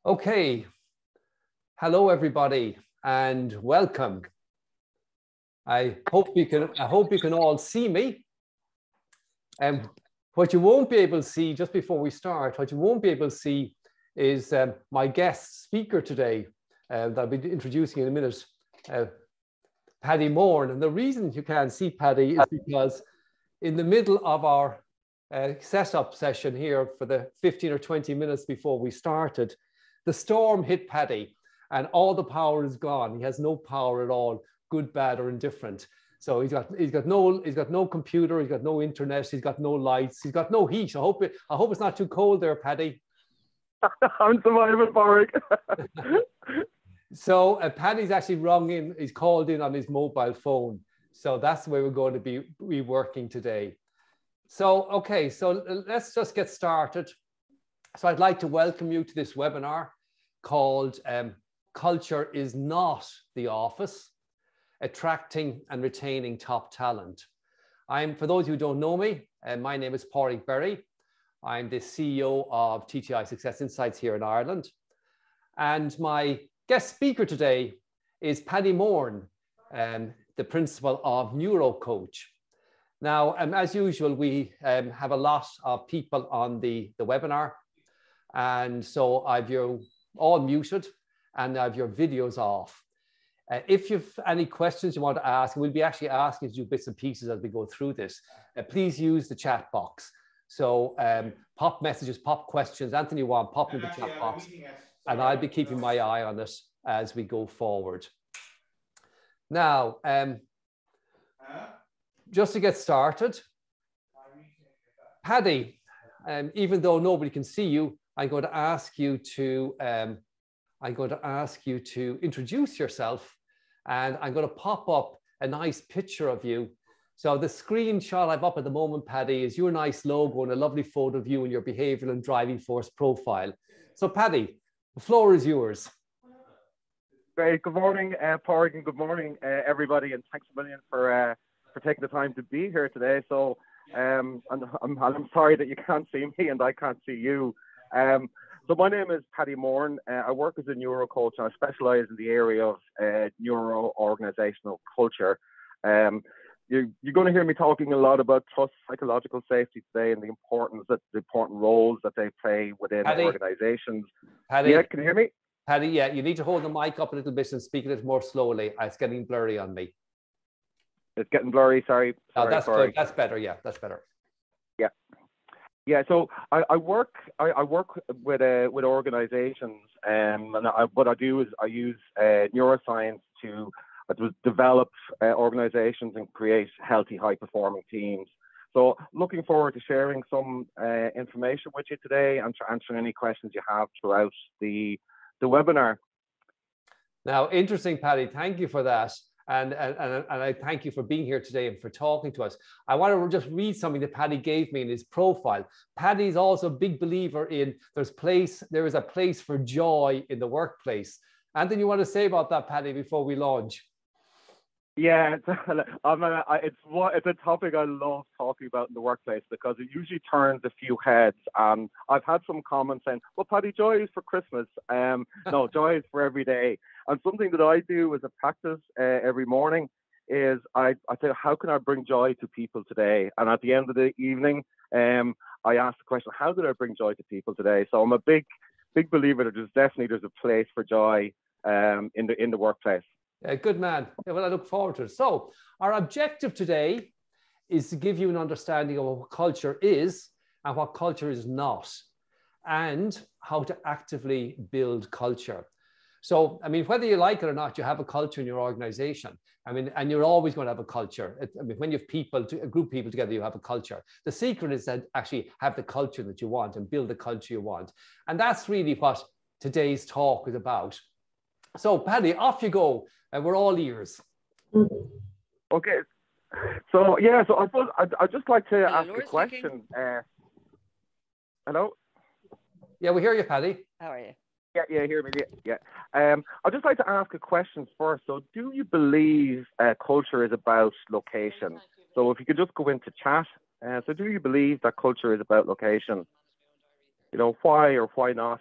Okay, hello everybody and welcome. I hope you can all see me. What you won't be able to see just before we start, what you won't be able to see is my guest speaker today that I'll be introducing in a minute, Paddy Moore. And the reason you can't see Paddy is because in the middle of our setup session here for the 15 or 20 minutes before we started, the storm hit Paddy and all the power is gone. He has no power at all, good, bad, or indifferent. So he's got no computer, he's got no internet, he's got no lights, he's got no heat. I hope it's not too cold there, Paddy. I'm surviving, Warwick. So Paddy's actually he's called in on his mobile phone. So that's the way we're going to be working today. So, okay, so let's just get started. So I'd like to welcome you to this webinar called Culture is Not the Office, Attracting and Retaining Top Talent. For those who don't know me, my name is Paddy. I'm the CEO of TTI Success Insights here in Ireland. And my guest speaker today is Paddy Moore, the principal of NeuroCoach. Now, as usual, we have a lot of people on the webinar. And so I've you all muted and I've your videos off. If you've any questions you want to ask, we'll be actually asking you bits and pieces as we go through this. Please use the chat box. So pop messages, pop questions, anything you want, pop in the chat box. And I'll be keeping my eye on it as we go forward. Now, just to get started, Paddy, even though nobody can see you, I'm going to ask you to introduce yourself, and I'm going to pop up a nice picture of you. So the screenshot I've up at the moment, Paddy, is your nice logo and a lovely photo of you and your behavioural and driving force profile. So Paddy, the floor is yours. Great. Good morning, Park, and good morning, everybody, and thanks a million for taking the time to be here today. So I'm sorry that you can't see me and I can't see you. So my name is Paddy Moore. I work as a neurocoach and I specialise in the area of neuro-organisational culture. You're going to hear me talking a lot about trust, psychological safety today, and the important roles that they play within organisations. Paddy, yeah, can you hear me? Paddy, yeah, you need to hold the mic up a little bit and speak a little more slowly. It's getting blurry on me. It's getting blurry. Sorry. Oh, that's sorry. good. That's better. Yeah, that's better. Yeah. Yeah, so I work with organisations, and what I do is I use neuroscience to develop organisations and create healthy, high-performing teams. So looking forward to sharing some information with you today and to answering any questions you have throughout the webinar. Now, interesting, Paddy. Thank you for that. And I thank you for being here today and for talking to us. I want to just read something that Paddy gave me in his profile. Paddy is also a big believer in there is a place for joy in the workplace. Anything you want to say about that, Paddy, before we launch? Yeah, it's a topic I love talking about in the workplace because it usually turns a few heads. I've had some comments saying, well, Paddy, joy is for Christmas. No, joy is for every day. And something that I do as a practice every morning is I say, how can I bring joy to people today? And at the end of the evening, I ask the question, how did I bring joy to people today? So I'm a big believer that there's a place for joy in the workplace. Good man. Yeah, well, I look forward to it. So our objective today is to give you an understanding of what culture is and what culture is not, and how to actively build culture. So, I mean, whether you like it or not, you have a culture in your organization. I mean, and you're always going to have a culture. When you have a group of people together, you have a culture. The secret is to actually have the culture that you want and build the culture you want. And that's really what today's talk is about. So, Paddy, off you go. We're all ears. Okay. So, yeah, so I suppose I'd just like to ask a question. Hello? Yeah, we hear you, Paddy. How are you? Yeah, hear me. Yeah. I'd just like to ask a question first. So, do you believe culture is about location? So, if you could just go into chat. So, do you believe that culture is about location? You know, why or why not?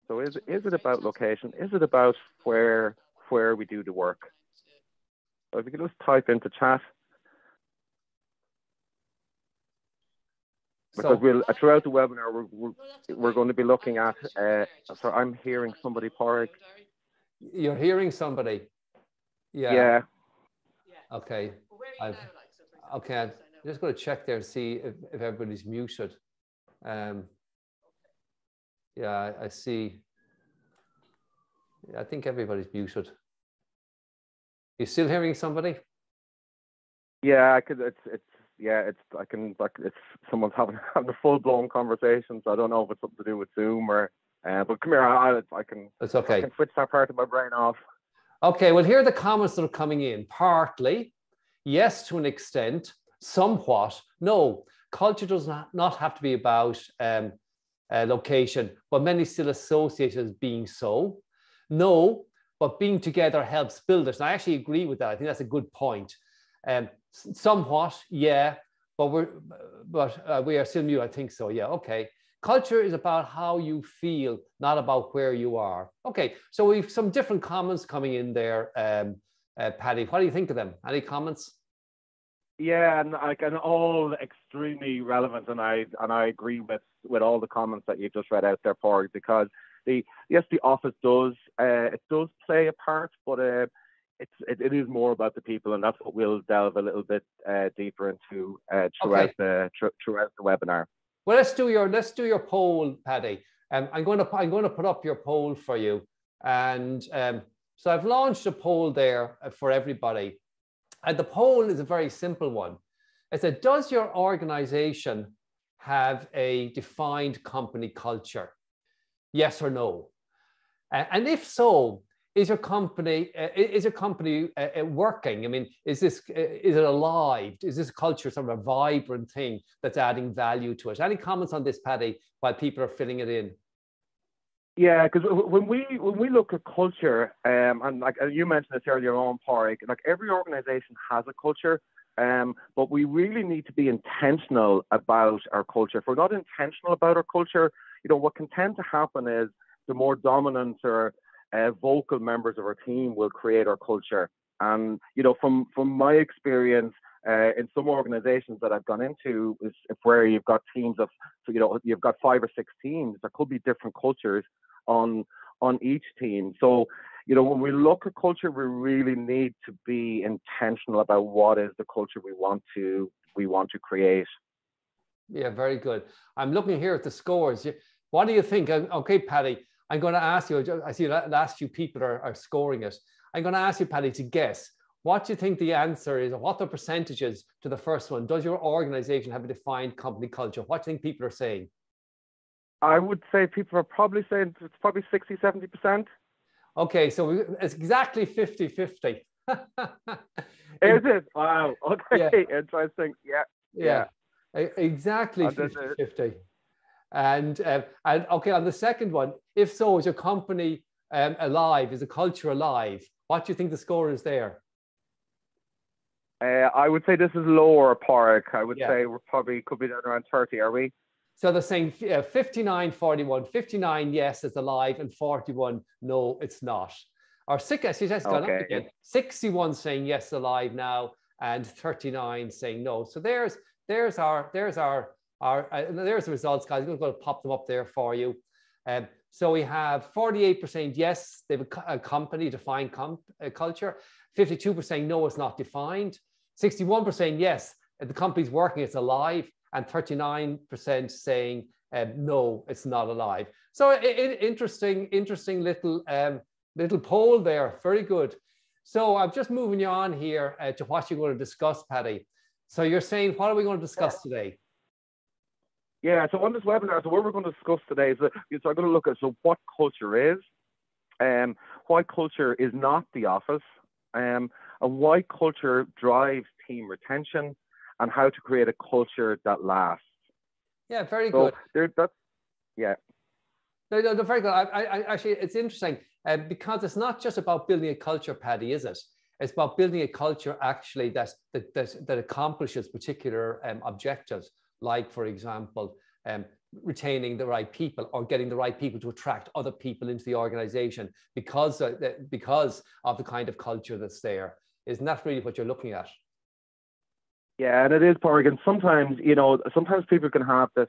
So is it about location? Is it about where we do the work? So if you can just type into chat, because we'll throughout the webinar we're going to be looking at. So I'm hearing somebody, Park. You're hearing somebody. Yeah. Yeah. Okay. Okay. I'm just going to check there and see if everybody's muted. Yeah, I see. I think everybody's muted. You still hearing somebody? Yeah, I could. It's someone's having a full blown conversation. So I don't know if it's something to do with Zoom or. But come here, I can. It's okay. I can switch that part of my brain off. Okay. Well, here are the comments that are coming in. Partly, yes, to an extent. Somewhat, no. Culture does not have to be about location, but many still associate it as being so. No, but being together helps build it. And I actually agree with that. I think that's a good point. Somewhat, yeah, but we are still new. I think so. Yeah. Okay. Culture is about how you feel, not about where you are. Okay. So we've some different comments coming in there. Paddy, what do you think of them? Any comments? Yeah, and all extremely relevant, and I agree with all the comments that you've just read out there, Paul, because the office does play a part, but it is more about the people, and that's what we'll delve a little bit deeper into throughout the webinar. Well, let's do your poll, Paddy. I'm going to put up your poll for you, and so I've launched a poll there for everybody. And the poll is a very simple one. It said, does your organization have a defined company culture? Yes or no? And if so, is your company working? I mean, is it alive? Is this culture sort of a vibrant thing that's adding value to it? Any comments on this, Paddy, while people are filling it in? Yeah, because when we look at culture, and like you mentioned this earlier on, Park, like every organization has a culture, but we really need to be intentional about our culture. If we're not intentional about our culture, what can tend to happen is the more dominant or vocal members of our team will create our culture. And from my experience, in some organizations that I've gone into, is where you've got teams of, you've got 5 or 6 teams. There could be different cultures on each team. So, when we look at culture, we really need to be intentional about what is the culture we want to create. Yeah, very good. I'm looking here at the scores. What do you think? Okay, Paddy, I'm going to ask you. I see the last few people are scoring it. I'm going to ask you, Paddy, to guess. What do you think the answer is, or what the percentage is to the first one? Does your organization have a defined company culture? What do you think people are saying? I would say people are probably saying it's probably 60, 70%. Okay, so it's exactly 50-50. Is it? Wow. Okay, yeah. Interesting. Yeah. Exactly 50-50. And okay, on the second one, if so, is your company alive? Is the culture alive? What do you think the score is there? I would say this is lower, Park. I would say we're probably could be down around 30, are we? So they're saying 59-41, 59 yes, it's alive, and 41 no, it's not. Or 61 saying yes, alive now, and 39 saying no. So there's the results, guys. I'm going to pop them up there for you. So we have 48% yes, they have a company defined culture. 52% no, it's not defined. 61% yes, the company's working, it's alive, and 39% saying no, it's not alive. So interesting little poll there. Very good. So I'm just moving you on here to what you're going to discuss, Paddy. So you're saying, what are we going to discuss today? Yeah, so on this webinar, so what we're going to discuss today is I'm going to look at what culture is, why culture is not the office, and why culture drives team retention, and how to create a culture that lasts. Yeah, very good. Yeah. No, very good. I actually, it's interesting because it's not just about building a culture, Paddy, is it? It's about building a culture actually that accomplishes particular objectives, like, for example, retaining the right people or getting the right people to attract other people into the organization because of the kind of culture that's there. Isn't that really what you're looking at? Yeah, and it is, Porrig. And sometimes, you know, sometimes people can have this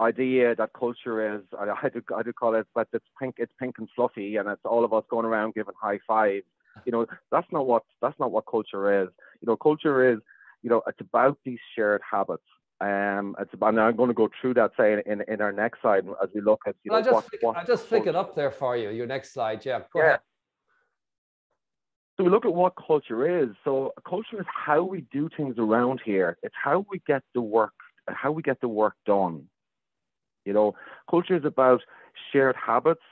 idea that culture is, I do call it, but it's pink and fluffy, and it's all of us going around giving high fives. You know, that's not what culture is. You know, culture is, you know, it's about these shared habits. It's about, and I'm going to go through that, say, in our next slide as we look at, you know, I'll just flick it up there for you. Your next slide, yeah. Go ahead. So we look at what culture is. So culture is how we do things around here. It's how we get the work done. You know, culture is about shared habits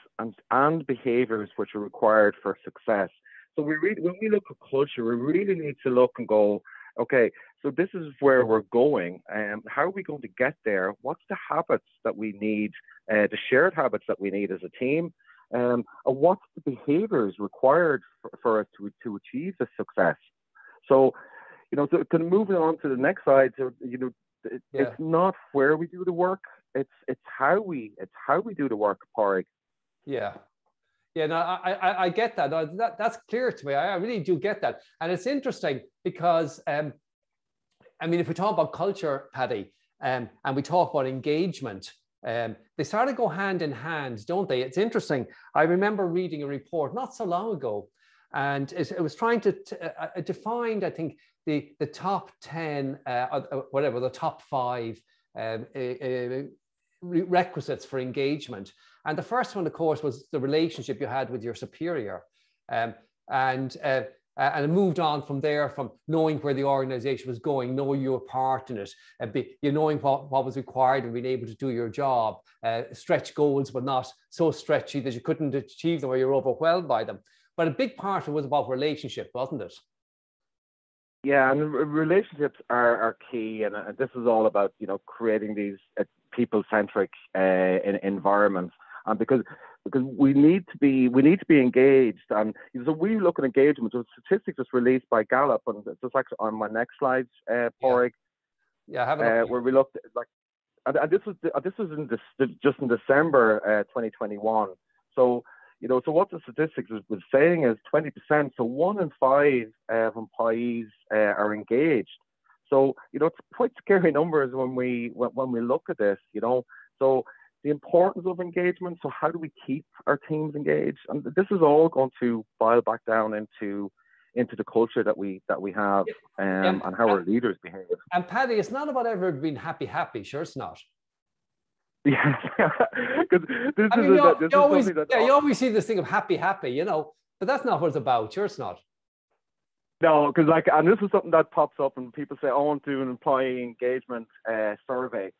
and behaviours which are required for success. So when we look at culture, we really need to look and go, okay, so this is where we're going. How are we going to get there? What's the habits that we need, the shared habits that we need as a team? And what's the behaviours required for us to achieve the success? So, you know, so kind of moving on to the next slide. So, you know, it's not where we do the work; it's how we do the work, Porrig. Yeah. Yeah, no, I get that. That's clear to me. I really do get that. And it's interesting because, I mean, if we talk about culture, Paddy, and we talk about engagement, they sort of go hand in hand, don't they? It's interesting. I remember reading a report not so long ago, and it was trying to define, I think, the top 10, whatever, the top 5 requisites for engagement. And the first one, of course, was the relationship you had with your superior. And it moved on from there, from knowing where the organization was going, knowing your part in it, you knowing what was required and being able to do your job, stretch goals, but not so stretchy that you couldn't achieve them or you're overwhelmed by them. But a big part of it was about relationship, wasn't it? Yeah, and relationships are key, and this is all about, you know, creating these people-centric environments, and because we need to be engaged. And so we look at engagement. So statistics just released by Gallup, and just like on my next slide, Porrig. Yeah, have it where we looked at, like, and this was just in December 2021. So, you know, so what the statistics was saying is 20%, so 1 in 5 of employees are engaged. So, you know, it's quite scary numbers when we look at this, you know. So the importance of engagement. So how do we keep our teams engaged? And this is all going to boil back down into the culture that we have, and how our leaders behave. And Paddy, it's not about ever being happy. Sure, it's not. Yeah, because you always see this thing of happy, you know, but that's not what it's about. Sure, it's not. No, because and this is something that pops up, and people say, "I want to do an employee engagement survey."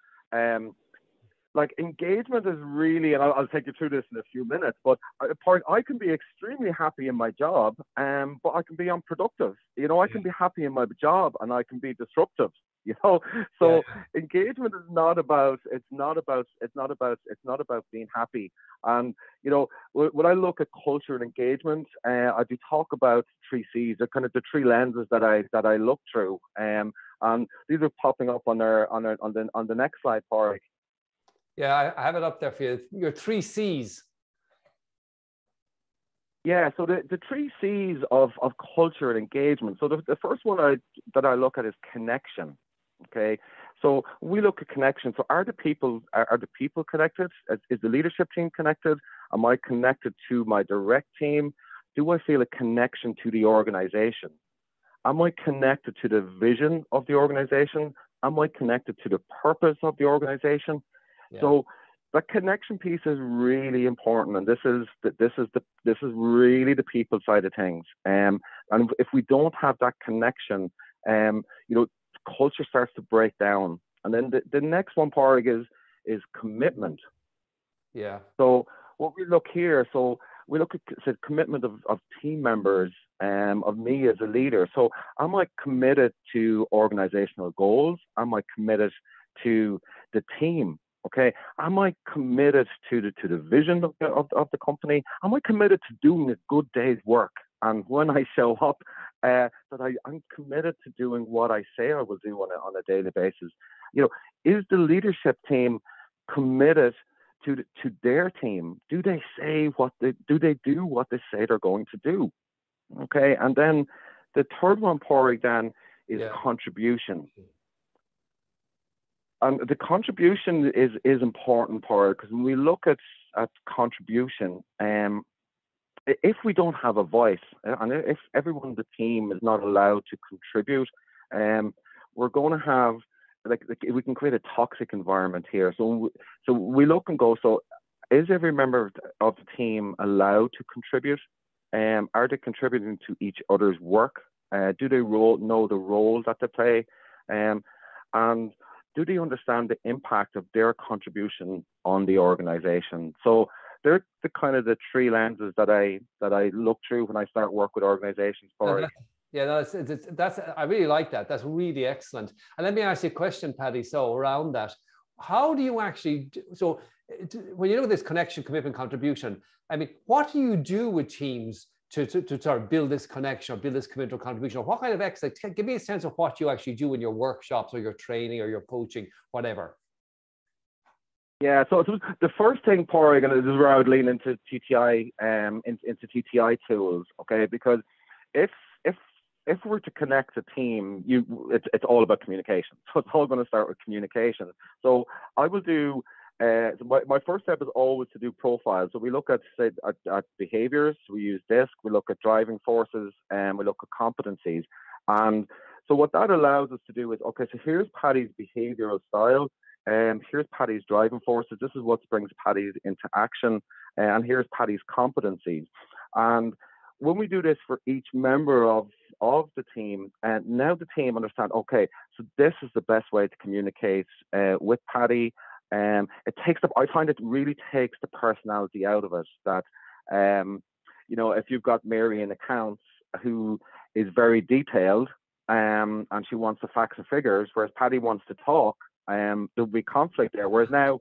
Like, engagement is really, and I'll take you through this in a few minutes, but I can be extremely happy in my job, but I can be unproductive. You know, I can be happy in my job and I can be disruptive. You know, so engagement is not about being happy. And, you know, when I look at culture and engagement, I do talk about 3 C's. They're kind of the 3 lenses that I look through. And these are popping up on the next slide, Porrig. Yeah, I have it up there for you. Your 3 C's. Yeah, so the 3 C's of culture and engagement. So the first one that I look at is connection. Okay, so we look at connection. So are the people connected? Is the leadership team connected? Am I connected to my direct team? Do I feel a connection to the organization? Am I connected to the vision of the organization? Am I connected to the purpose of the organization? Yeah. So the connection piece is really important, and this is really the people side of things. And if we don't have that connection, you know, culture starts to break down. And then the next one, Porrig, is commitment. Yeah. So what we look here, so we look at commitment of team members, of me as a leader. So am I committed to organizational goals? Am I committed to the team? Okay. Am I committed to the vision of the company? Am I committed to doing a good day's work? And when I show up, that I'm committed to doing what I say I will do on a daily basis. You know, is the leadership team committed to their team? Do they say do they do what they say they're going to do? Okay, and then the third one, Porrig, then is contribution. And the contribution is important, Porrig, because when we look at contribution, if we don't have a voice, and if everyone on the team is not allowed to contribute, we're going to have like we can create a toxic environment here. So we look and go, so is every member of the team allowed to contribute? Are they contributing to each other's work? Do they know the role that they play? And do they understand the impact of their contribution on the organization? So they're the kind of the three lenses that I look through when I start work with organizations. That's I really like that. That's really excellent. And let me ask you a question, Paddy. So around that, how do you actually when you look at this connection, commitment, contribution, I mean, what do you do with teams to sort of build this connection or build this commitment or contribution? Or what kind of exercise? Give me a sense of what you actually do in your workshops or your training or your coaching, whatever. Yeah, so the first thing, Porrig, and this is where I would lean into TTI, into TTI tools, okay? Because if we're to connect a team, it's all about communication. So it's all going to start with communication. So I will do. My first step is always to do profiles. So we look at behaviours. We use DISC. We look at driving forces, and we look at competencies. And so what that allows us to do is, okay, so here's Paddy's behavioural style. Here's Paddy's driving forces. This is what brings Paddy into action. And here's Paddy's competencies. And when we do this for each member of the team, and now the team understand, okay, so this is the best way to communicate with Paddy. I find it really takes the personality out of it. That, if you've got Mary in accounts who is very detailed, and she wants the facts and figures, whereas Paddy wants to talk, there'll be conflict there. Whereas now,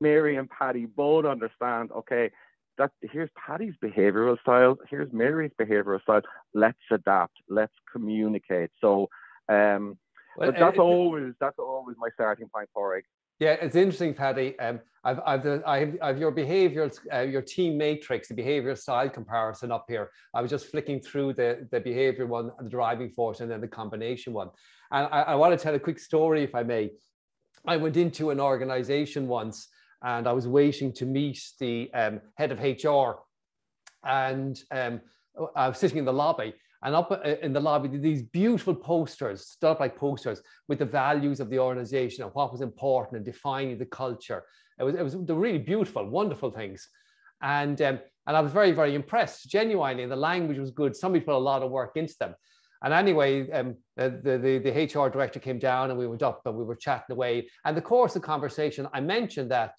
Mary and Paddy both understand, okay, that here's Paddy's behavioural style, here's Mary's behavioural style. Let's adapt. Let's communicate. So, that's always my starting point, Porrig. Yeah, it's interesting, Paddy. I've your behavioural, your team matrix, the behaviour style comparison up here. I was just flicking through the behaviour one, the driving force, and then the combination one. And I want to tell a quick story, if I may. I went into an organisation once, and I was waiting to meet the head of HR, and I was sitting in the lobby. And up in the lobby, these beautiful posters, stuff like posters with the values of the organization and what was important and defining the culture. It was the really beautiful, wonderful things. And I was very, very impressed, genuinely. And the language was good. Somebody put a lot of work into them. And anyway, the HR director came down and we went up and we were chatting away. And the course of conversation, I mentioned that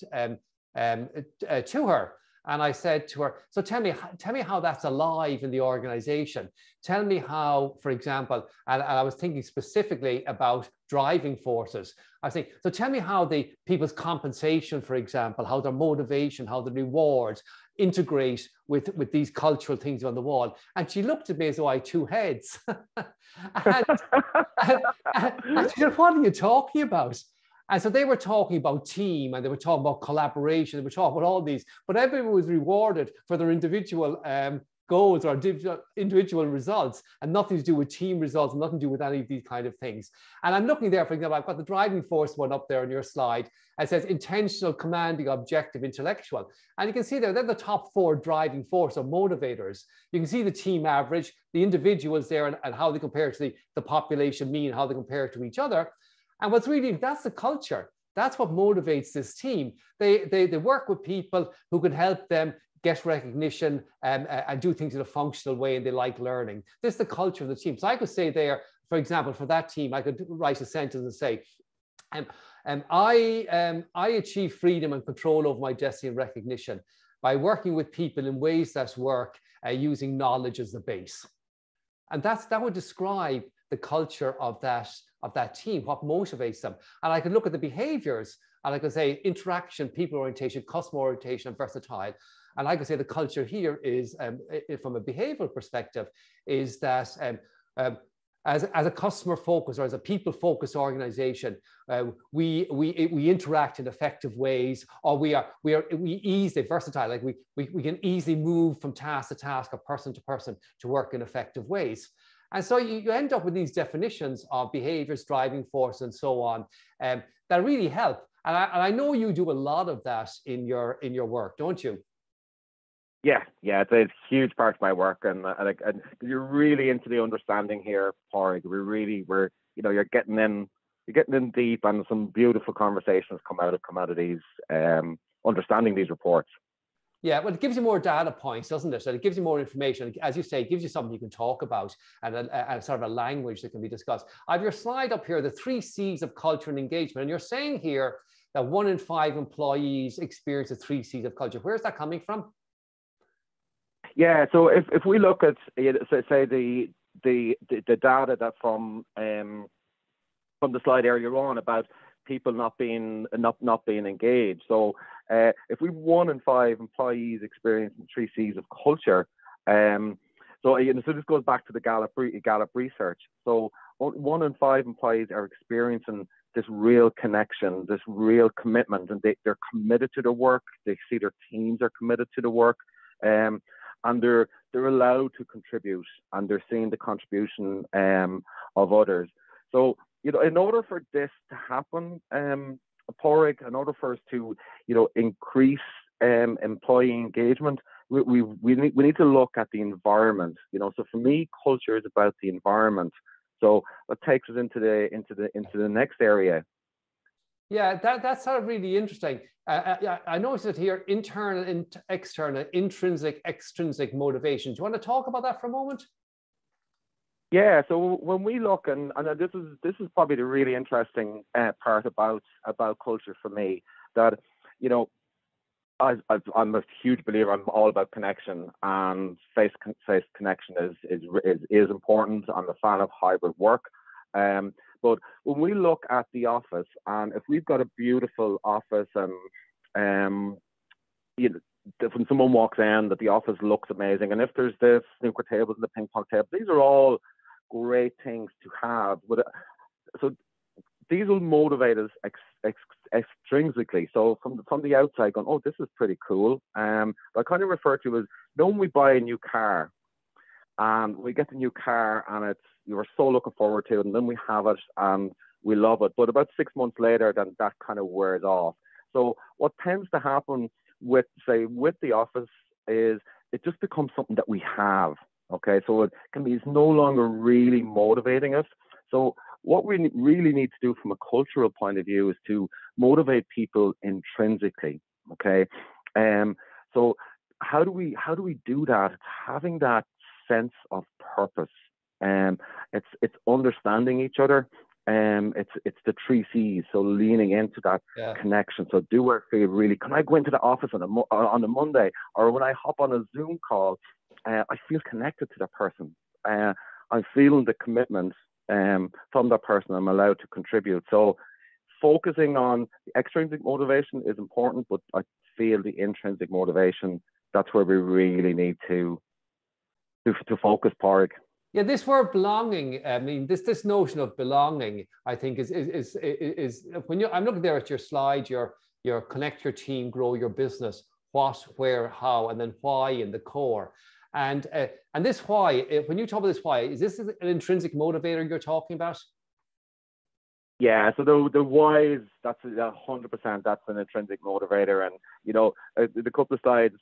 to her. And I said to her, so tell me how that's alive in the organization. Tell me how, for example, and I was thinking specifically about driving forces. I was thinking, so tell me how the people's compensation, for example, how their motivation, how the rewards integrate with these cultural things on the wall. And she looked at me as though I had two heads. and she said, what are you talking about? And so they were talking about team, and they were talking about collaboration, they were talking about all these, but everyone was rewarded for their individual goals or individual results, and nothing to do with team results, nothing to do with any of these kind of things. And I'm looking there, for example, I've got the driving force one up there on your slide. It says intentional, commanding, objective, intellectual. And you can see there, they're the top 4 driving force or motivators. You can see the team average, the individuals there, and how they compare to the population mean, how they compare to each other. And what's really, that's the culture. That's what motivates this team. They work with people who can help them get recognition and do things in a functional way, and they like learning. This is the culture of the team. So I could say there, for example, for that team, I could write a sentence and say, I achieve freedom and control over my destiny and recognition by working with people in ways that work using knowledge as the base. And that would describe the culture of of that team, what motivates them. And I could look at the behaviors, and I could say interaction, people orientation, customer orientation, and versatile. And I could say the culture here is, from a behavioral perspective, is that as a customer focused or as a people focused organization, we interact in effective ways, or we easily versatile, like we can easily move from task to task or person to person to work in effective ways. And so you end up with these definitions of behaviors, driving force, and so on, that really help. And I know you do a lot of that in your work, don't you? Yeah, it's a huge part of my work, and you're really into the understanding here, Pádraig. We're you're getting in deep, and some beautiful conversations come out of these, understanding these reports. Yeah, well, it gives you more data points, doesn't it? And it gives you more information. As you say, it gives you something you can talk about, and a sort of a language that can be discussed. I have your slide up here, the 3 C's of culture and engagement, and you're saying here that 1 in 5 employees experience the 3 C's of culture. Where's that coming from? Yeah, so if we look at say the data that from the slide earlier on about people not being engaged. So if we 1 in 5 employees experience the 3 C's of culture, so this goes back to the Gallup research. So 1 in 5 employees are experiencing this real connection, this real commitment, and they're committed to their work. They see their teams are committed to the work. And they're allowed to contribute, and they're seeing the contribution of others. So, in order for this to happen, Pádraig, in order for us to, increase employee engagement, we need to look at the environment. So for me, culture is about the environment. So that takes us into the next area. Yeah, that's sort of really interesting. I noticed it here: internal, external, intrinsic, extrinsic motivation. Do you want to talk about that for a moment? Yeah. So when we look, and this is probably the really interesting part about culture for me, that I'm a huge believer. I'm all about connection, and face-to-face connection is important. I'm a fan of hybrid work. But when we look at the office, and if we've got a beautiful office, and when someone walks in, that the office looks amazing, and if there's the snooker tables and the ping pong table, these are all great things to have. So these will motivate us extrinsically. So from the outside, going, oh, this is pretty cool. I kind of refer to as, when we buy a new car, and we get the new car, and you're so looking forward to it, and then we have it and we love it. But about 6 months later, then that kind of wears off. So what tends to happen with the office is it just becomes something that we have. Okay, so it's no longer really motivating us. So what we really need to do from a cultural point of view is to motivate people intrinsically. Okay, so how do we do that? It's having that sense of purpose. It's understanding each other. It's the 3 C's. So leaning into that connection. So do I feel really? Can I go into the office on a Monday, or when I hop on a Zoom call, I feel connected to that person. I'm feeling the commitment from that person. I'm allowed to contribute. So focusing on the extrinsic motivation is important, but I feel the intrinsic motivation, that's where we really need to focus, Pádraig. Yeah, this word belonging. I mean, this notion of belonging, I think, is when I'm looking there at your slide, your connect your team, grow your business, what, where, how, and then why in the core. And this why, when you talk about this why, is this an intrinsic motivator you're talking about? Yeah, so the why is, that's 100%. That's an intrinsic motivator, and the couple of slides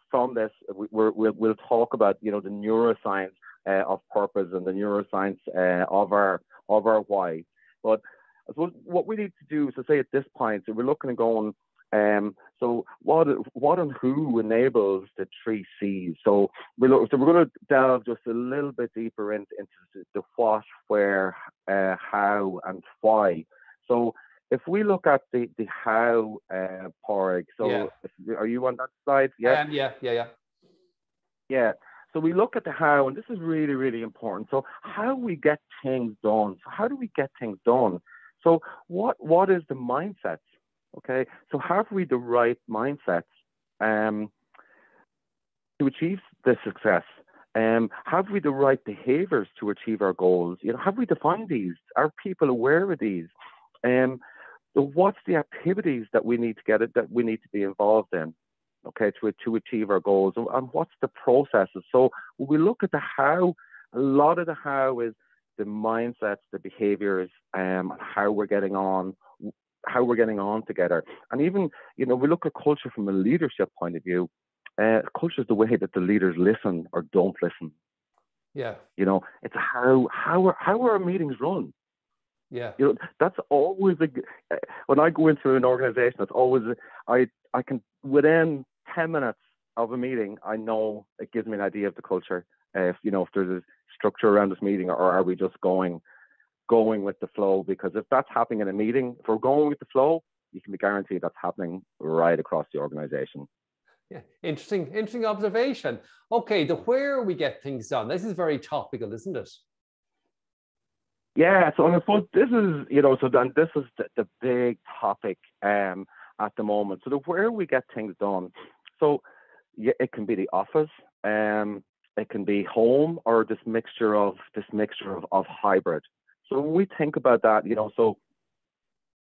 from this, we'll talk about the neuroscience of purpose and the neuroscience of our why. But I suppose what we need to do, so say at this point, so we're looking and going, so what and who enables the 3 C's? So we're going to delve just a little bit deeper into the what, where, how, and why. So if we look at the how, Pádraig, so are you on that slide? Yeah. Yeah. Yeah. So we look at the how, and this is really, really important. So how we get things done. So how do we get things done? So what is the mindset? Okay. So have we the right mindsets to achieve the success? Have we the right behaviours to achieve our goals? Have we defined these? Are people aware of these? So what's the activities that we need to be involved in? Okay, to achieve our goals, and what's the processes? So when we look at the how, a lot of the how is the mindsets, the behaviours, how we're getting on together. And even, we look at culture from a leadership point of view. Culture is the way that the leaders listen or don't listen. Yeah. It's how are our meetings run? Yeah. That's always when I go into an organization, it's always, I can, within 10 minutes of a meeting, I know it gives me an idea of the culture. If there's a structure around this meeting, or are we just going with the flow? Because if that's happening in a meeting, if we're going with the flow, you can be guaranteed that's happening right across the organization. Yeah, interesting observation. Okay, the where we get things done. This is very topical, isn't it? Yeah, so I suppose this is, this is the big topic at the moment. So the where we get things done. So yeah, it can be the office, it can be home, or this mixture of hybrid. So when we think about that, so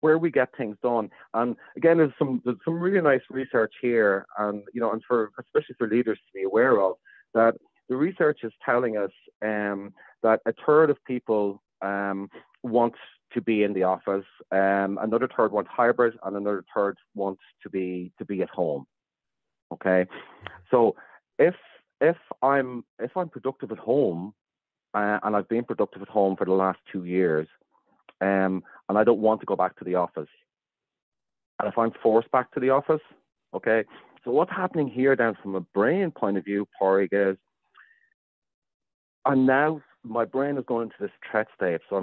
where we get things done, and again, there's some really nice research here, and and especially for leaders to be aware of, that the research is telling us that a third of people want to be in the office, another third want hybrid, and another third want to be at home. Okay, so if I'm productive at home, and I've been productive at home for the last 2 years, and I don't want to go back to the office, and if I'm forced back to the office, okay, so what's happening here then from a brain point of view, Pádraig, is and now my brain is going into this threat state. So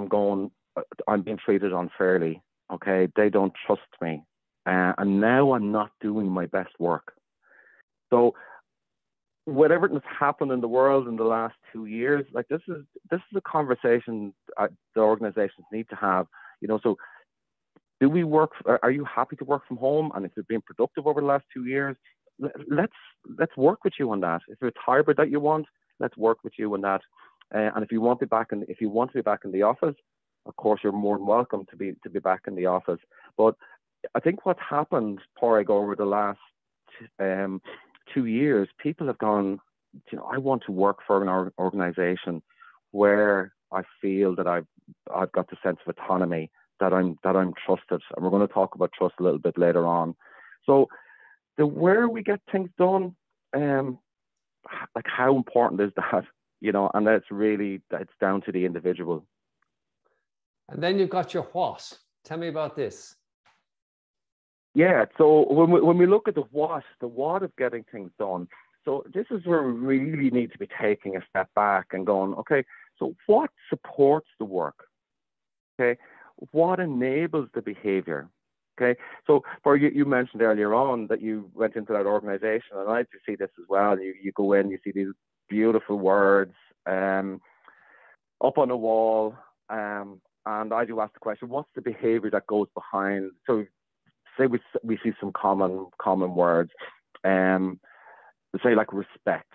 I'm being treated unfairly. Okay, they don't trust me, and now I'm not doing my best work. So whatever has happened in the world in the last 2 years, like this is a conversation the organizations need to have. So do we work? Are you happy to work from home? And if you've been productive over the last 2 years, let's work with you on that. If it's hybrid that you want, let's work with you on that. And if you want to be back in the office, of course you're more than welcome to be back in the office. But I think what's happened, Pádraig, over the last 2 years, people have gone, I want to work for an organization where I feel that I've got the sense of autonomy, that I'm trusted, and we're going to talk about trust a little bit later on. So the where we get things done, like how important is that? And it's down to the individual. And then you've got your what. Tell me about this. Yeah, so when we look at the what of getting things done, so this is where we really need to be taking a step back and going, okay, so what supports the work? Okay, what enables the behavior? Okay, so you mentioned earlier on that you went into that organization, and I like to see this as well. You go in, you see these beautiful words up on the wall, and I do ask the question, what's the behavior that goes behind? So say we see some common words, say like respect.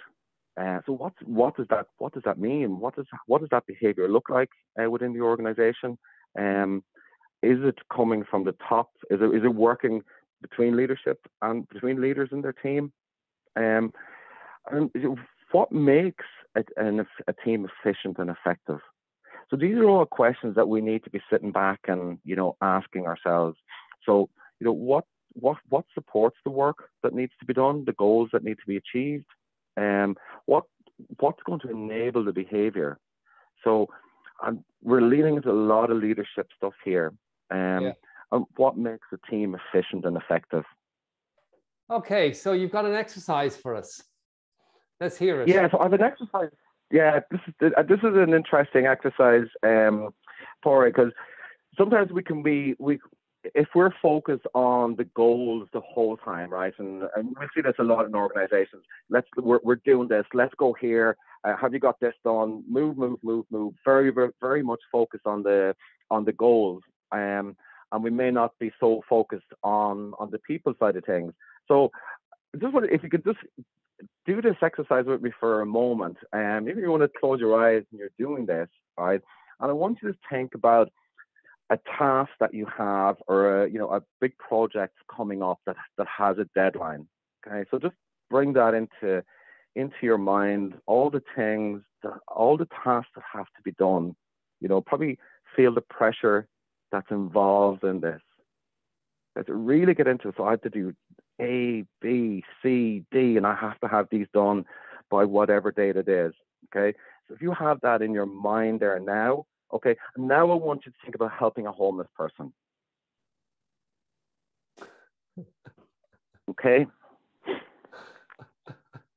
So what does that mean? What does that behavior look like within the organization? Is it coming from the top? Is it working between leadership and between leaders in their team? And what makes a team efficient and effective? So these are all questions that we need to be sitting back and asking ourselves. So what supports the work that needs to be done, the goals that need to be achieved, what's going to enable the behavior? So we're leaning into a lot of leadership stuff here. And what makes a team efficient and effective? Okay, so you've got an exercise for us. Let's hear it. Yeah, so I have an exercise. Yeah, this is an interesting exercise, Pádraig, because sometimes we if we're focused on the goals the whole time, right? And we see this a lot in organizations. We're doing this. Let's go here. Have you got this done? Move, move, move, move. Very, very, very much focused on the goals. And we may not be so focused on the people side of things. So if you could just do this exercise with me for a moment, and if you want to close your eyes and you're doing this, right? And I want you to think about a task that you have, or a big project coming up that has a deadline. Okay, so just bring that into your mind, all the things, all the tasks that have to be done. Probably feel the pressure that's involved in this. To really get into it. So I have to do A, B, C, D, and I have to have these done by whatever date it is. Okay, so if you have that in your mind there now, okay, now I want you to think about helping a homeless person. Okay,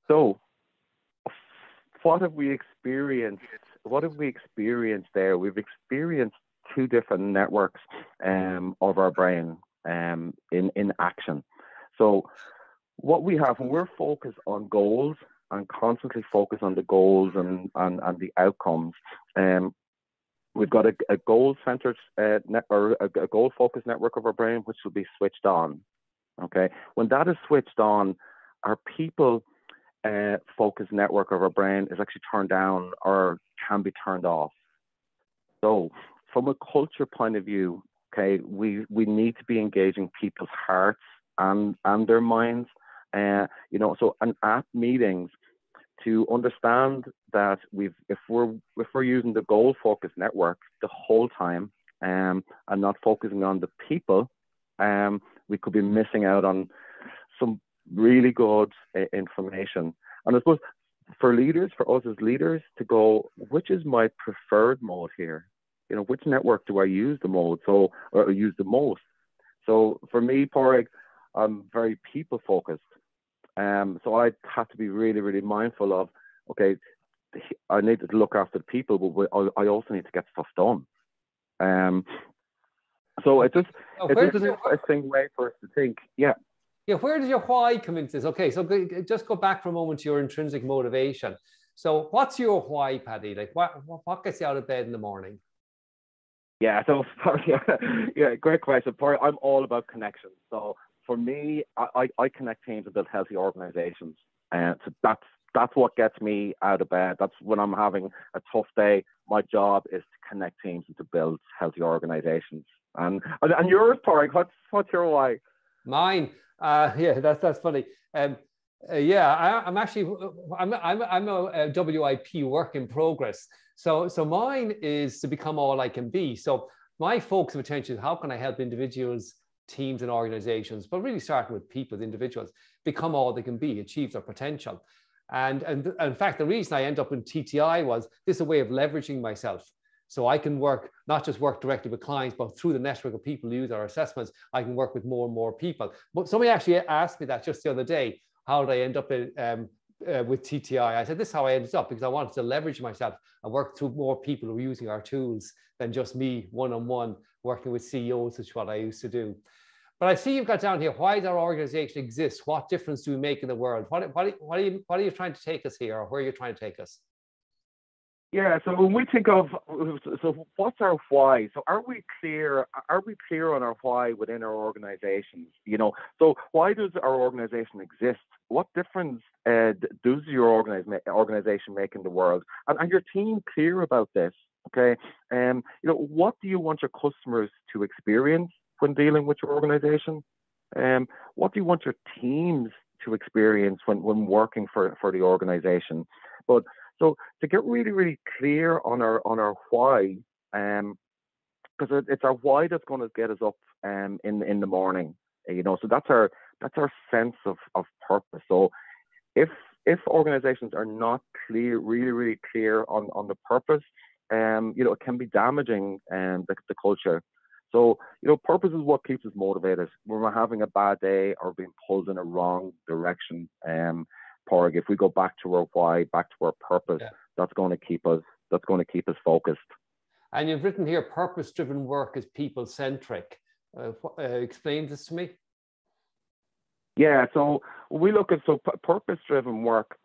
so what have we experienced? What have we experienced there? We've experienced two different networks of our brain in action. So what we have when we're focused on goals and constantly focus on the goals and the outcomes, we've got a goal-centered or a goal-focused network of our brain, which will be switched on. Okay, when that is switched on, our people focused network of our brain is actually turned down or can be turned off. So from a culture point of view, okay, we need to be engaging people's hearts and their minds. So and at meetings, to understand that if we're using the goal focused network the whole time and not focusing on the people, we could be missing out on some really good information. And I suppose for us as leaders, to go, which is my preferred mode here? Which network do I use the most? Or use the most? So for me, Pádraig, I'm very people focused. So I have to be really, really mindful of, okay, I need to look after the people, but I also need to get stuff done. So it's just an interesting way for us to think. Yeah. Yeah, where does your why come into this? Okay, so just go back for a moment to your intrinsic motivation. So what's your why, Paddy? Like what gets you out of bed in the morning? Yeah, so yeah, great question. I'm all about connections. So for me, I connect teams and build healthy organizations. And so that's what gets me out of bed. That's when I'm having a tough day. My job is to connect teams and to build healthy organizations. And yours, Pádraig, what's your why? Mine, yeah, that's funny. Yeah, I'm a WIP work in progress. So mine is to become all I can be. So my focus of attention is how can I help individuals, teams, and organizations, but really starting with people, individuals, become all they can be, achieve their potential. And in fact, the reason I end up in TTI was this is a way of leveraging myself. So I can not just work directly with clients, but through the network of people who use our assessments, I can work with more and more people. But somebody actually asked me that just the other day, how did I end up with TTI? I said, this is how I ended up, because I wanted to leverage myself and work through more people who are using our tools than just me one-on-one working with CEOs, which is what I used to do. But I see you've got down here, why does our organization exist? What difference do we make in the world? What are you trying to take us here, or where are you trying to take us? Yeah, so when we think of, so what's our why? So are we clear on our why within our organizations? So why does our organization exist? What difference does your organization make in the world? And your team clear about this, okay? What do you want your customers to experience when dealing with your organization? What do you want your teams to experience when working for the organization? So to get really, really clear on our why, because it's our why that's going to get us up in the morning, So that's our sense of purpose. So if organizations are not clear, really, really clear on the purpose, it can be damaging the culture. So purpose is what keeps us motivated when we're having a bad day or being pulled in a wrong direction. Pádraig, if we go back to our why, back to our purpose, that's going to keep us focused. And you've written here, purpose-driven work is people-centric. Explain this to me. Yeah, so we look at purpose-driven work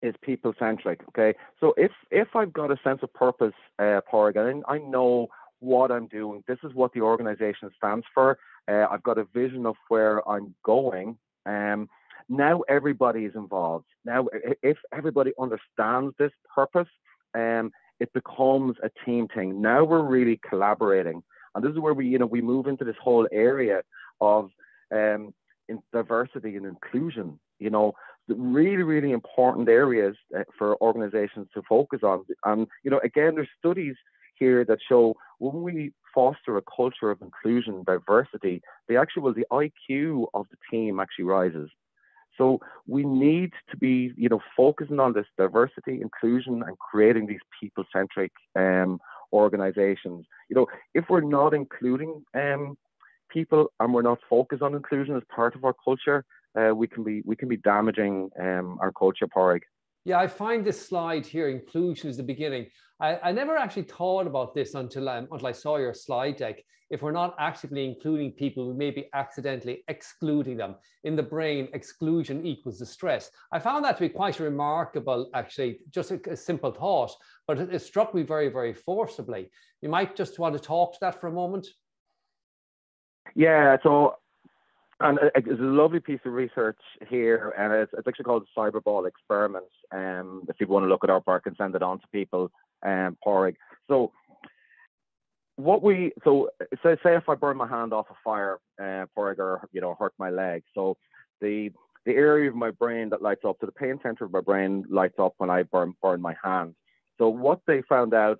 is people-centric. Okay, so if I've got a sense of purpose, Porg, and I know what I'm doing, this is what the organization stands for. I've got a vision of where I'm going. Now everybody is involved. Now, if everybody understands this purpose, it becomes a team thing. Now we're really collaborating, and this is where we move into this whole area of in diversity and inclusion. The really, really important areas for organizations to focus on. And again, there's studies here that show when we foster a culture of inclusion, diversity, the IQ of the team actually rises. So we need to be, focusing on this diversity, inclusion, and creating these people-centric organizations. If we're not including people and we're not focused on inclusion as part of our culture, we can be damaging our culture, Porg. Yeah, I find this slide here, inclusion is the beginning. I never actually thought about this until I saw your slide deck. If we're not actively including people, we may be accidentally excluding them. In the brain, exclusion equals distress. I found that to be quite remarkable, actually, just a simple thought, but it struck me very, very forcibly. You might just want to talk to that for a moment. Yeah, so and it's a lovely piece of research here, and it's actually called the Cyberball Experiment. If people want to look it up, or I can send it on to people, Porg. So say if I burn my hand off a fire, Porg, or hurt my leg. So the area of my brain that lights up, so the pain center of my brain lights up when I burn my hand. So what they found out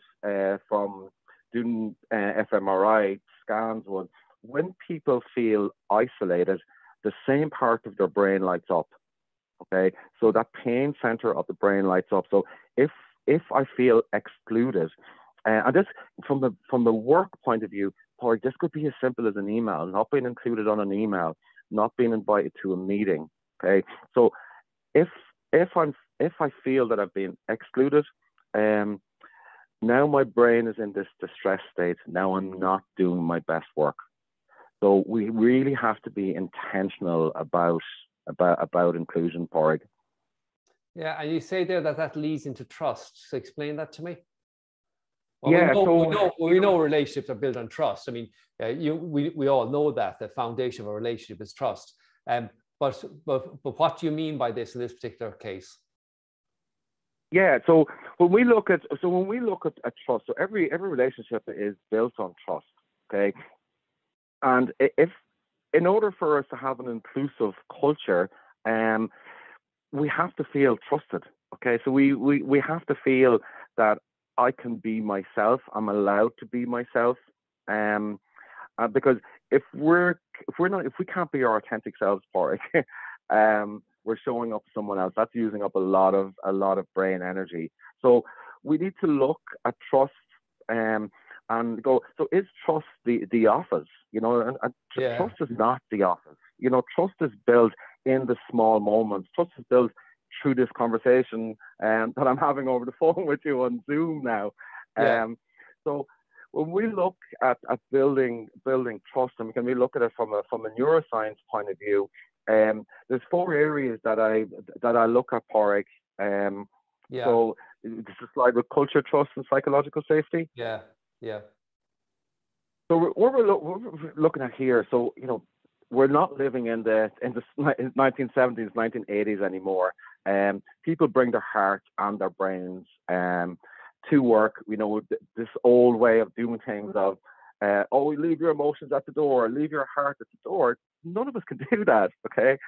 from doing fMRI scans was, when people feel isolated, the same part of their brain lights up. Okay, so that pain center of the brain lights up. So if I feel excluded, and this from the work point of view, Paul, this could be as simple as an email, not being included on an email, not being invited to a meeting. Okay, so if I feel that I've been excluded, now my brain is in this distress state. Now I'm not doing my best work. So we really have to be intentional about inclusion, Porg. Yeah, and you say there that leads into trust. So explain that to me. Well, yeah, we know relationships are built on trust. I mean, we all know that the foundation of a relationship is trust. But what do you mean by this in this particular case? Yeah, so when we look at trust, so every relationship is built on trust. Okay. And in order for us to have an inclusive culture, we have to feel trusted. Okay, so we have to feel that I can be myself. I'm allowed to be myself. Because if we can't be our authentic selves, Porg, we're showing up for someone else. That's using up a lot of brain energy. So we need to look at trust. And go, so is trust the office? Trust is not the office. Trust is built in the small moments. Trust is built through this conversation that I'm having over the phone with you on Zoom now. Yeah. So when we look at building trust, and we look at it from a neuroscience point of view, there's 4 areas that I look at, Porg. So this is a slide with culture, trust, and psychological safety. Yeah. Yeah. So what we're looking at here, so we're not living in the 1970s, 1980s anymore. People bring their heart and their brains to work. This old way of doing things of, leave your emotions at the door, leave your heart at the door. None of us can do that. Okay.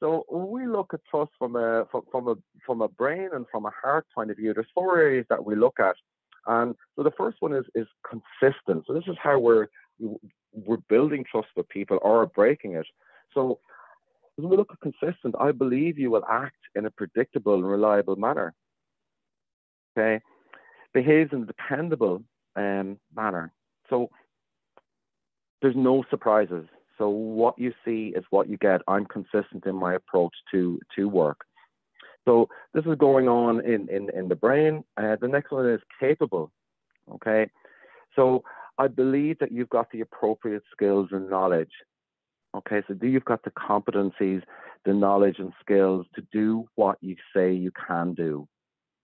So when we look at trust from a brain and from a heart point of view, there's 4 areas that we look at. And so the first one is consistent. So this is how we're building trust with people or breaking it. So when we look at consistent, I believe you will act in a predictable and reliable manner. Okay, behaves in a dependable manner. So there's no surprises. So what you see is what you get. I'm consistent in my approach to work. So this is going on in the brain. The next one is capable. Okay, so I believe that you've got the appropriate skills and knowledge. Okay, so you've got the competencies, the knowledge and skills to do what you say you can do.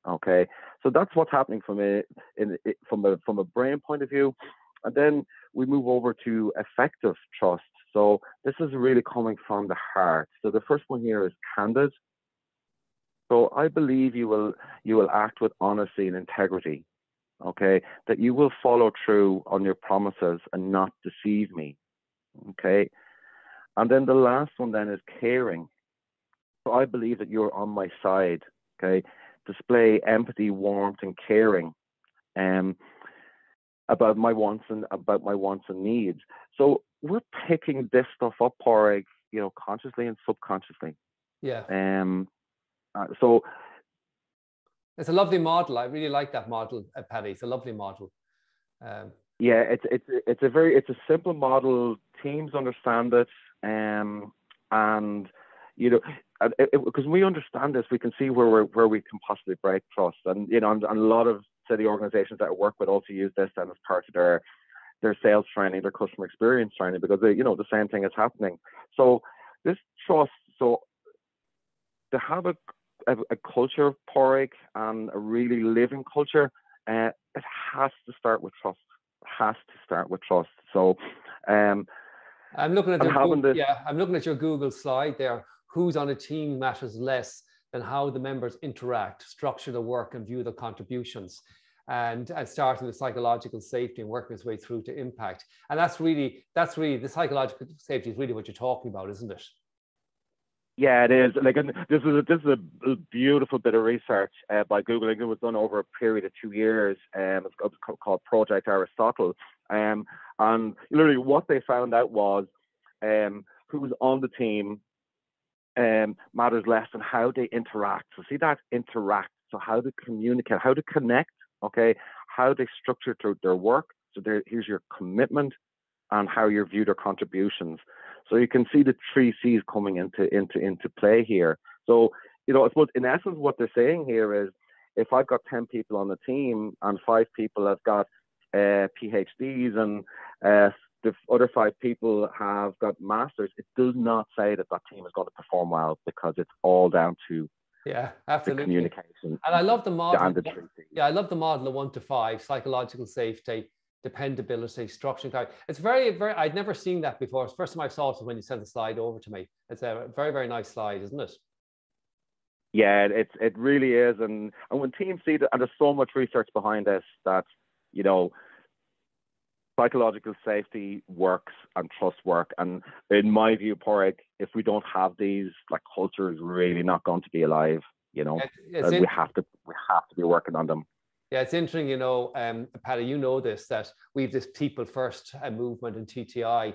Okay, so that's what's happening from a brain point of view, and then we move over to effective trust. So this is really coming from the heart. So the first one here is candid. So I believe you will act with honesty and integrity. Okay, that you will follow through on your promises and not deceive me. Okay, and then the last one then is caring. So I believe that you're on my side. Okay, display empathy, warmth, and caring about my wants and needs. So we're picking this stuff up, Padraig, consciously and subconsciously. Yeah. So it's a lovely model. I really like that model, Paddy. It's a lovely model. Yeah, it's a simple model. Teams understand it, and because we understand this, we can see where we can possibly break trust, and and a lot of the organizations that I work with also use this then as part of their sales training, their customer experience training, because the same thing is happening. So this trust, so to have a culture, Padraig, and a really living culture, it has to start with trust. It has to start with trust. So I'm looking at I'm looking at your Google slide there. Who's on a team matters less than how the members interact, structure the work, and view the contributions. And starting with psychological safety and working its way through to impact. And that's really the psychological safety is really what you're talking about, isn't it? Yeah, it is. Like, this is a beautiful bit of research by Google. It was done over a period of 2 years. It's called Project Aristotle. And literally what they found out was who was on the team matters less than how they interact. So see that interact. So how to communicate, how to connect. Okay, how they structure their work. So here's your commitment and how you view their contributions. So you can see the 3 C's coming into play here. So I suppose in essence what they're saying here is, if I've got 10 people on the team and 5 people have got PhDs and the other 5 people have got masters, it does not say that team is going to perform well, because it's all down to absolutely. the communication. And I love the model. I love the model of 1 to 5: psychological safety, dependability, structure. It's very, very, I'd never seen that before. It's the first time I saw it when you sent the slide over to me. It's a very, very nice slide, isn't it? Yeah, it really is. And when teams see that, and there's so much research behind this, that, psychological safety works and trust work. And in my view, Padraig, if we don't have these, culture is really not going to be alive. We have to be working on them. Yeah, it's interesting, Paddy, this, that we have this people first movement in TTI.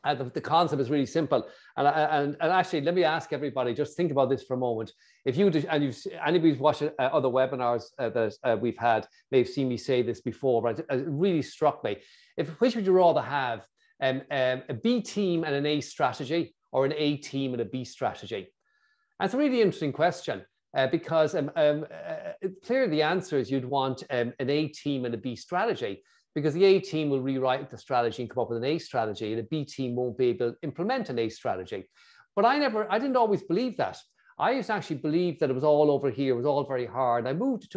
And the concept is really simple. And actually, let me ask everybody, just think about this for a moment. If anybody's watched other webinars that we've had, may have seen me say this before, but it really struck me. Which would you rather have, a B team and an A strategy, or an A team and a B strategy? And it's a really interesting question. Because clearly the answer is you'd want an A team and a B strategy, because the A team will rewrite the strategy and come up with an A strategy, and a B team won't be able to implement an A strategy. But I didn't always believe that. I used to actually believe that it was all over here, it was all very hard. I moved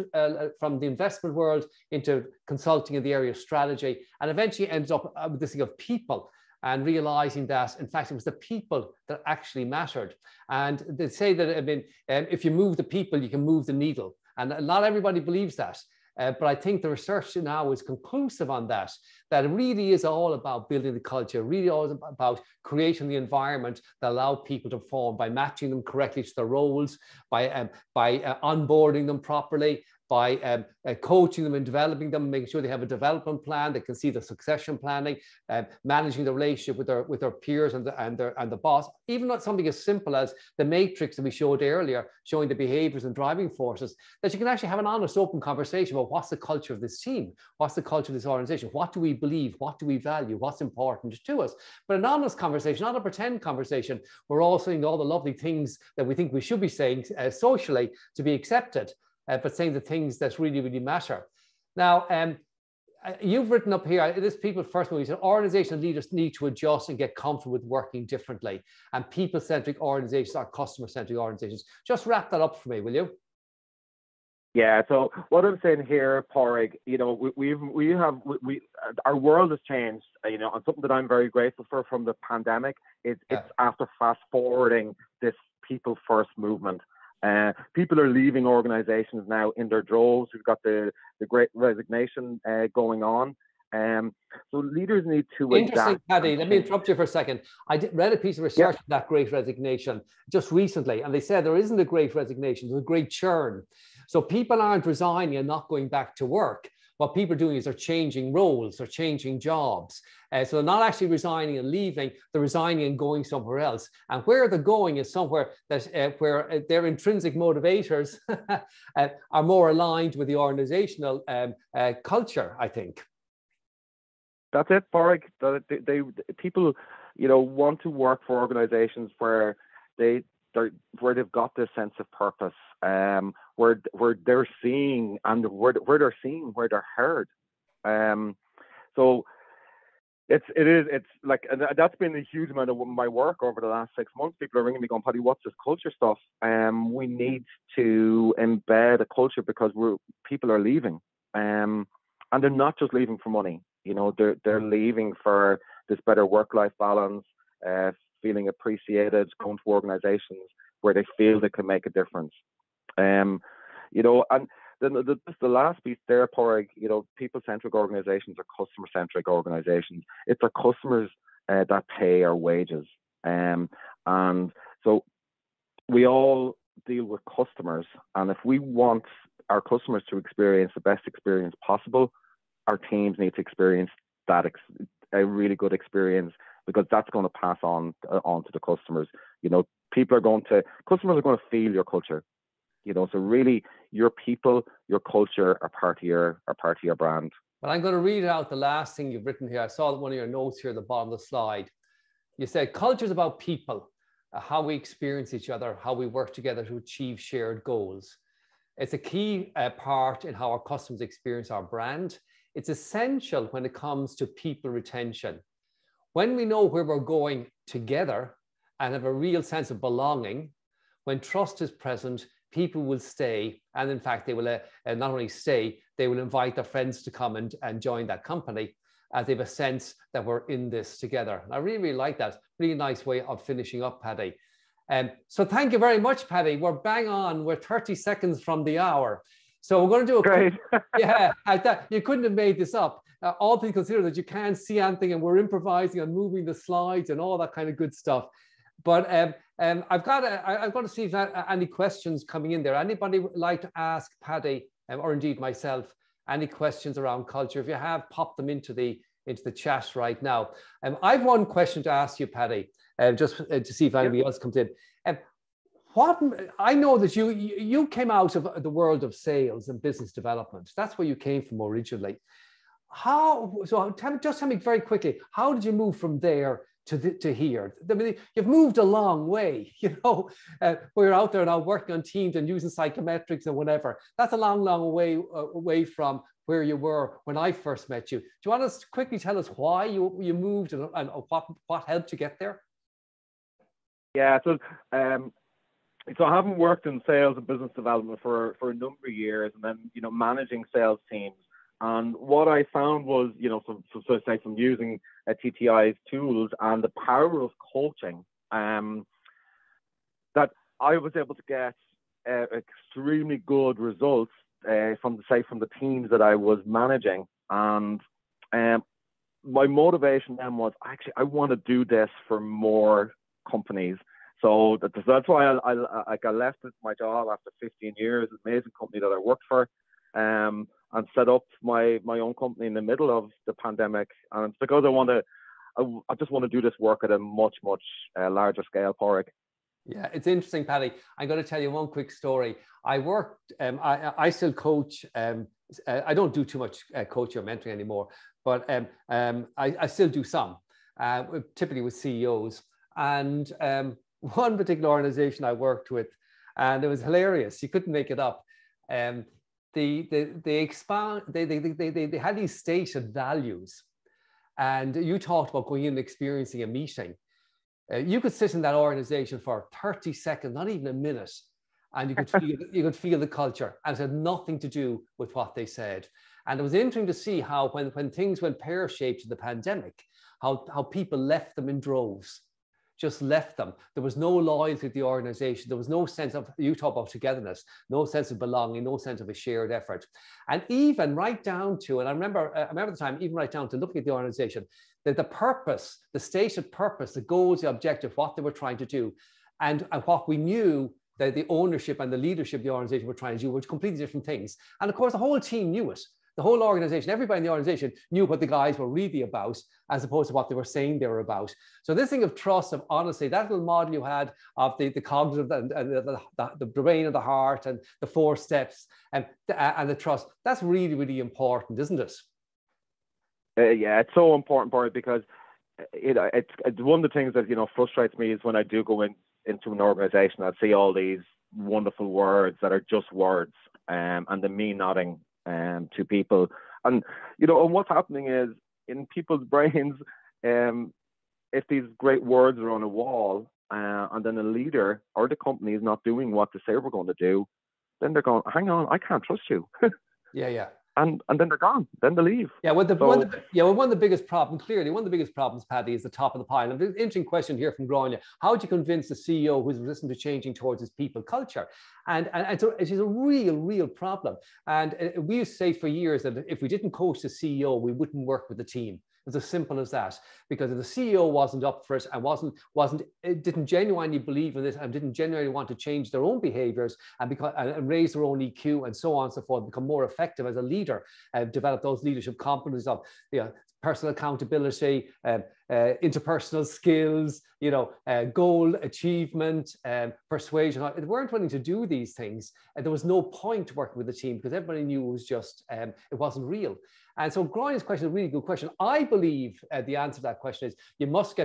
from the investment world into consulting in the area of strategy, and eventually ended up with this thing of people, and realizing that, in fact, it was the people that actually mattered. And they say that, if you move the people, you can move the needle. And not everybody believes that. But I think the research now is conclusive on that it really is all about building the culture, really all about creating the environment that allow people to perform, by matching them correctly to their roles, by onboarding them properly, by coaching them and developing them, making sure they have a development plan, they can see the succession planning, managing the relationship with their peers and the boss. Even not something as simple as the matrix that we showed earlier, showing the behaviors and driving forces, that you can actually have an honest, open conversation about what's the culture of this team, what's the culture of this organization, what do we believe, what do we value, what's important to us. But an honest conversation, not a pretend conversation. We're all saying all the lovely things that we think we should be saying socially to be accepted. But saying the things that really, really matter. Now, you've written up here, this people first one, you said organizational leaders need to adjust and get comfortable with working differently. And people-centric organizations are customer-centric organizations. Just wrap that up for me, will you? Yeah, so what I'm saying here, Porrig, you know, our world has changed, you know, and something that I'm very grateful for from the pandemic is it's after fast forwarding this people first movement. People are leaving organizations now in their droves. We've got the great resignation going on. So leaders need to Interesting, adapt. Paddy. Let me interrupt you for a second. I read a piece of research on that great resignation just recently, and they said there isn't a great resignation, there's a great churn. So people aren't resigning and not going back to work. What people are doing is they're changing roles, they're changing jobs. So they're not actually resigning and leaving, they're resigning and going somewhere else. And where they're going is somewhere that where their intrinsic motivators are more aligned with the organizational culture, I think. That's it, Porrig. People, you know, want to work for organizations where they've got this sense of purpose, where they're seeing and where they're heard. So it's like, and that's been a huge amount of my work over the last 6 months. People are ringing me going, Paddy, what's this culture stuff? We need to embed a culture because people are leaving, and they're not just leaving for money. You know, they're leaving for this better work-life balance, feeling appreciated, going to organizations where they feel they can make a difference. You know, and then the last piece there, Porrig, you know, people-centric organizations are customer-centric organizations. It's our customers that pay our wages. And so we all deal with customers. And if we want our customers to experience the best experience possible, our teams need to experience a really good experience, because that's going to pass on to the customers. You know, customers are going to feel your culture. You know, so really, your people, your culture are part of your brand. But I'm going to read out the last thing you've written here. I saw one of your notes here at the bottom of the slide. You said culture is about people, how we experience each other, how we work together to achieve shared goals. It's a key part in how our customers experience our brand. It's essential when it comes to people retention. When we know where we're going together and have a real sense of belonging, when trust is present, people will stay. And in fact, they will not only stay, they will invite their friends to come and join that company, as they have a sense that we're in this together. And I really, really like that. Really nice way of finishing up, Paddy. So thank you very much, Paddy. We're bang on. We're 30 seconds from the hour. So we're going to do a quick, you couldn't have made this up. All things considered, that you can't see anything, and we're improvising and moving the slides and all that kind of good stuff. But I've got to see if there are any questions coming in there. Anybody would like to ask Paddy, or indeed myself, any questions around culture? If you have, pop them into the chat right now. I've one question to ask you, Paddy, just to see if anybody else comes in. I know that you came out of the world of sales and business development. That's where you came from originally. Tell me very quickly, how did you move from there to here? I mean, you've moved a long way, you know, where you're out there now working on teams and using psychometrics and whatever. That's a long, long way away from where you were when I first met you. Do you want to quickly tell us why you moved and what helped you get there? Yeah, so I haven't worked in sales and business development for a number of years, and then, you know, managing sales teams. And what I found was, you know, so say from using TTI's tools and the power of coaching, that I was able to get extremely good results from the teams that I was managing. And my motivation then was, actually, I want to do this for more companies. So that's why I left my job after 15 years, an amazing company that I worked for, and set up my own company in the middle of the pandemic. And it's because I just want to do this work at a much larger scale, Porrig. Yeah, it's interesting, Paddy. I'm going to tell you one quick story. I worked, I still coach. I don't do too much coaching or mentoring anymore, but I still do some, typically with CEOs. And one particular organization I worked with, and it was hilarious. You couldn't make it up. they had these stated values. And you talked about going in and experiencing a meeting. You could sit in that organization for 30 seconds, not even a minute, and you could feel the culture, and it had nothing to do with what they said. And it was interesting to see how when things went pear-shaped in the pandemic, how people left them in droves, just left them. There was no loyalty to the organization. There was no sense of, you talk about togetherness, no sense of belonging, no sense of a shared effort. And even right down to, and I remember the time, even right down to looking at the organization, that the purpose, the stated purpose, the goals, the objective, what they were trying to do, and what we knew that the ownership and the leadership of the organization were trying to do were completely different things. And of course, the whole team knew it. The whole organization, everybody in the organization knew what the guys were really about, as opposed to what they were saying they were about. So this thing of trust, of honesty, that little model you had of the cognitive and the brain and the heart and the 4 steps and the trust, that's really, really important, isn't it? Yeah, it's so important, Barry, because it's one of the things that, you know, frustrates me is when I do go into an organization, I see all these wonderful words that are just words, and the me nodding to people. And, you know, and what's happening is in people's brains, if these great words are on a wall, and then a leader or the company is not doing what they say we're going to do, then they're going, hang on, I can't trust you. Yeah. And then they're gone. Then they leave. Yeah, one of the biggest problems, clearly, one of the biggest problems, Paddy, is the top of the pile. And an interesting question here from Grania. How do you convince the CEO who's resistant to changing towards his people culture? And so it is a real problem. And we used to say for years that if we didn't coach the CEO, we wouldn't work with the team. It's as simple as that. Because if the CEO wasn't up for it and didn't genuinely believe in this and didn't genuinely want to change their own behaviours and raise their own EQ and so on and so forth, become more effective as a leader, develop those leadership competencies of personal accountability, interpersonal skills, goal achievement, persuasion. If they weren't willing to do these things, there was no point working with the team because everybody knew it was just, it wasn't real. And so Grania's question is a really good question. I believe the answer to that question is you must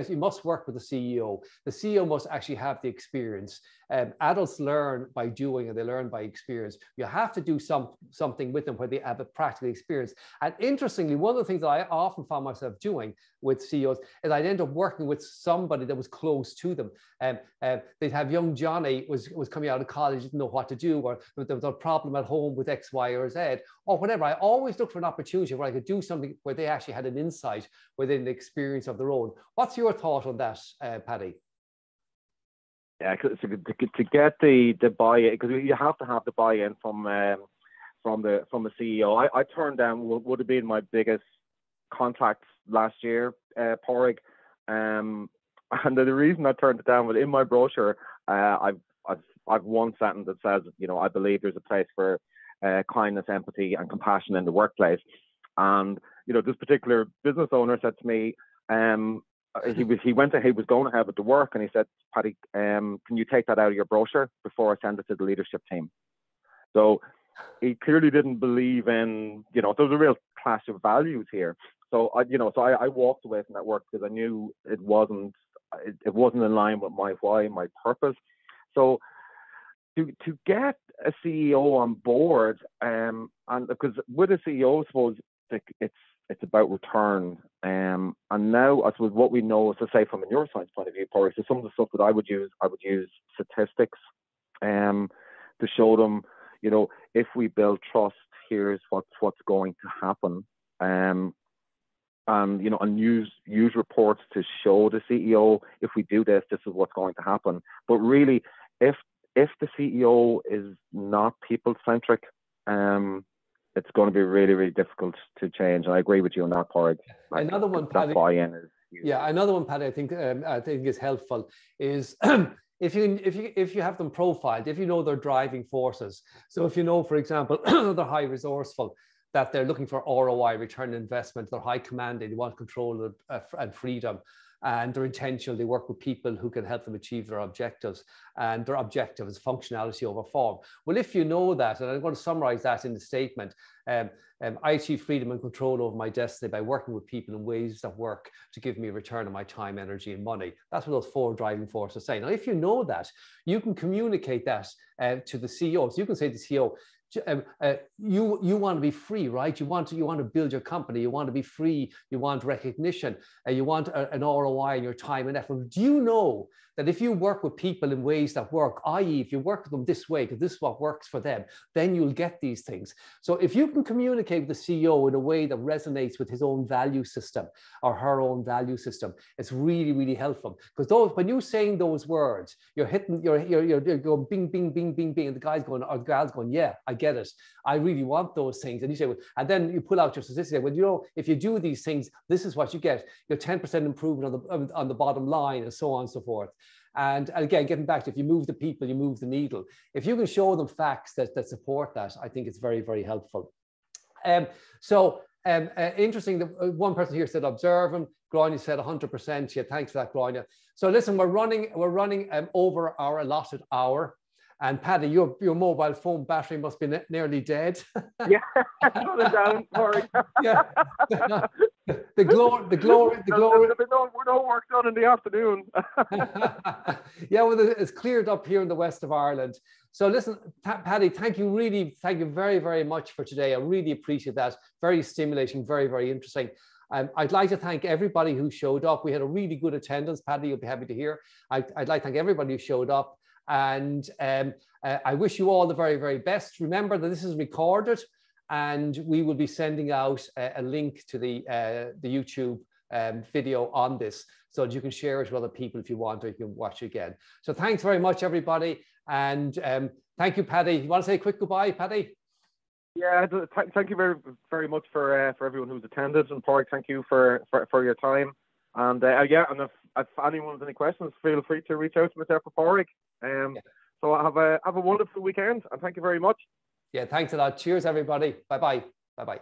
work with the CEO. The CEO must actually have the experience. Adults learn by doing and they learn by experience. You have to do something with them where they have a practical experience. And interestingly, one of the things that I often found myself doing with CEOs is I'd end up working with somebody that was close to them. They'd have young Johnny was coming out of college, didn't know what to do, or there was a problem at home with X, Y, or Z, or whatever. I always looked for an opportunity where I could do something where they actually had an insight within the experience of their own. What's your thought on that, Paddy? Yeah, to get the buy-in, because you have to have the buy-in from the CEO. I turned down what would have been my biggest contract last year, Porrig, and the reason I turned it down was in my brochure. I've one sentence that says, I believe there's a place for kindness, empathy, and compassion in the workplace. And this particular business owner said to me, he was going ahead with the work, and he said, Paddy, can you take that out of your brochure before I send it to the leadership team? So he clearly didn't believe in, there was a real clash of values here. So I walked away from that work because I knew it wasn't in line with my why, my purpose. So to get a CEO on board, and because with a CEO, I suppose it's about return. And now I suppose what we know, so say from a neuroscience point of view, Porrig, so some of the stuff that I would use statistics to show them, if we build trust, here's what's going to happen. And use reports to show the CEO, if we do this, this is what's going to happen. But really, if the CEO is not people-centric, it's going to be really, really difficult to change. And I agree with you on that, Porrig. Another one, Paddy. Buy-in is huge. Yeah, another one, Paddy, I think is helpful is if you have them profiled, if you know their driving forces. So if you know, for example, they're high resourceful, that they're looking for ROI, return on investment, they're high commanding, they want control and freedom, and they're intentional, they work with people who can help them achieve their objectives, and their objective is functionality over form. Well, if you know that, and I'm going to summarize that in the statement, I achieve freedom and control over my destiny by working with people in ways that work to give me a return on my time, energy, and money. That's what those 4 driving forces say. Now, if you know that, you can communicate that to the CEO. So you can say to the CEO, you want to be free, right? You want to build your company. You want to be free. You want recognition. You want an ROI in your time and effort. Do you know that if you work with people in ways that work, i.e., if you work with them this way, because this is what works for them, then you'll get these things. So if you can communicate with the CEO in a way that resonates with his own value system or her own value system, it's really, really helpful. Because when you're saying those words, you're going bing, bing, bing, bing, bing, and the guy's going, or the gal's going, yeah, I get it. I really want those things. And you say, well, and then you pull out your statistics. Well, you know, if you do these things, this is what you get. Your 10% improvement on the bottom line, and so on and so forth. And again, getting back to, if you move the people, you move the needle. If you can show them facts that support that, I think it's very, very helpful. Interesting that one person here said observing. Grania said 100%. Yeah, thanks for that, Grania. So listen, we're running over our allotted hour. And Paddy, your mobile phone battery must be nearly dead. Yeah, put it down, sorry. Yeah. The glory. We're no work done in the afternoon. Yeah, well, it's cleared up here in the west of Ireland. So listen, Paddy, thank you very, very much for today. I really appreciate that. Very stimulating, very, very interesting. I'd like to thank everybody who showed up. We had a really good attendance, Paddy, you'll be happy to hear. I'd like to thank everybody who showed up. And I wish you all the very, very best. Remember that this is recorded, and we will be sending out a link to the YouTube video on this, so that you can share it with other people if you want, or you can watch it again. So thanks very much, everybody. And thank you, Paddy. You want to say a quick goodbye, Paddy? Yeah, thank you very, very much for everyone who's attended. And Paul, thank you for your time. And yeah, and if anyone has any questions, feel free to reach out to myself or Pádraig. So have a wonderful weekend, and thank you very much. Yeah, thanks a lot. Cheers, everybody. Bye-bye. Bye-bye.